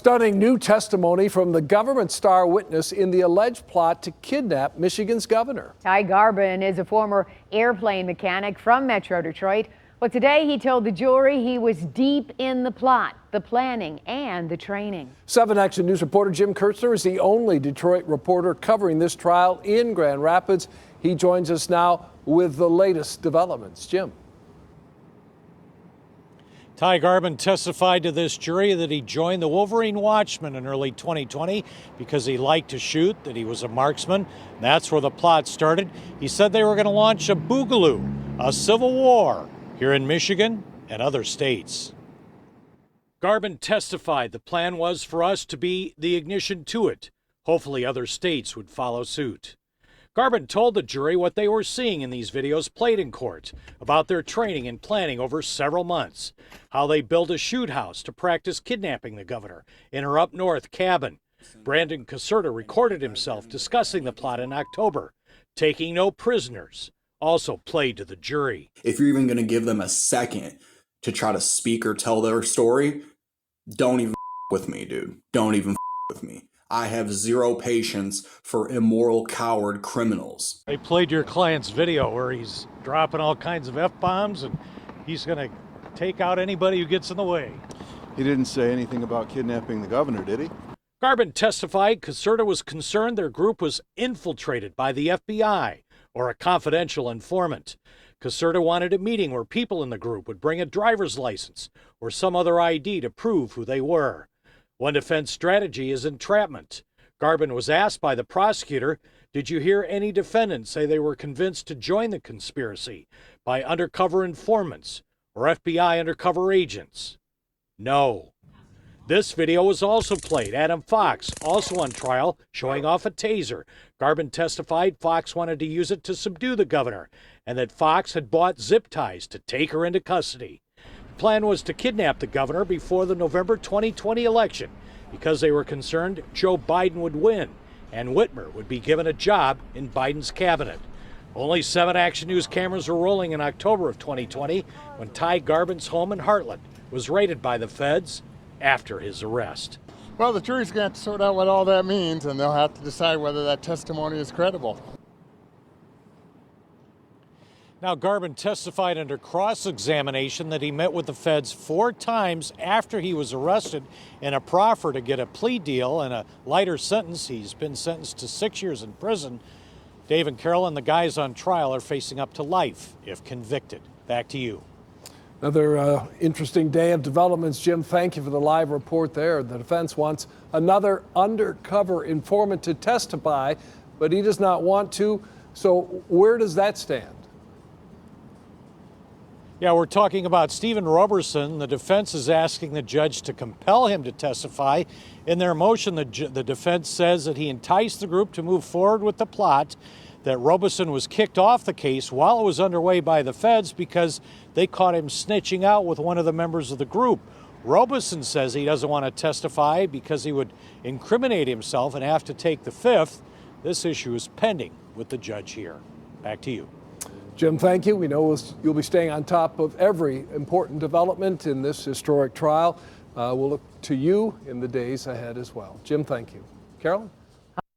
Stunning new testimony from the government star witness in the alleged plot to kidnap Michigan's governor. Ty Garbin is a former airplane mechanic from Metro Detroit. But today he told the jury he was deep in the plot, the planning, and the training. 7 Action News reporter Jim Kurtzner is the only Detroit reporter covering this trial in Grand Rapids. He joins us now with the latest developments. Jim. Ty Garbin testified to this jury that he joined the Wolverine Watchmen in early 2020 because he liked to shoot, that he was a marksman. That's where the plot started. He said they were going to launch a boogaloo, a civil war, here in Michigan and other states. Garbin testified the plan was for us to be the ignition to it. Hopefully other states would follow suit. Garbin told the jury what they were seeing in these videos played in court, about their training and planning over several months, how they built a shoot house to practice kidnapping the governor in her up north cabin. Brandon Caserta recorded himself discussing the plot in October, taking no prisoners, also played to the jury. If you're even going to give them a second to try to speak or tell their story, don't even with me, dude. Don't even with me. I have zero patience for immoral, coward criminals. They played your client's video where he's dropping all kinds of F-bombs and he's going to take out anybody who gets in the way. He didn't say anything about kidnapping the governor, did he? Garbin testified Caserta was concerned their group was infiltrated by the FBI or a confidential informant. Caserta wanted a meeting where people in the group would bring a driver's license or some other ID to prove who they were. One defense strategy is entrapment. Garbin was asked by the prosecutor, did you hear any defendants say they were convinced to join the conspiracy by undercover informants or FBI undercover agents? No. This video was also played. Adam Fox, also on trial, showing off a taser. Garbin testified Fox wanted to use it to subdue the governor and that Fox had bought zip ties to take her into custody. The plan was to kidnap the governor before the November 2020 election because they were concerned Joe Biden would win and Whitmer would be given a job in Biden's cabinet. Only 7 Action News cameras were rolling in October of 2020 when Ty Garbin's home in Heartland was raided by the feds after his arrest. Well, the jury's going to have to sort out what all that means, and they'll have to decide whether that testimony is credible. Now, Garbin testified under cross-examination that he met with the feds 4 times after he was arrested in a proffer to get a plea deal and a lighter sentence. He's been sentenced to 6 years in prison. Dave and Carolyn, the guys on trial, are facing up to life if convicted. Back to you. Another interesting day of developments. Jim, thank you for the live report there. The defense wants another undercover informant to testify, but he does not want to. So where does that stand? Yeah, we're talking about Stephen Roberson. The defense is asking the judge to compel him to testify. In their motion, the defense says that he enticed the group to move forward with the plot, that Roberson was kicked off the case while it was underway by the feds because they caught him snitching out with one of the members of the group. Roberson says he doesn't want to testify because he would incriminate himself and have to take the fifth. This issue is pending with the judge here. Back to you. Jim, thank you. We know you'll be staying on top of every important development in this historic trial. We'll look to you in the days ahead as well. Jim, thank you. Carolyn?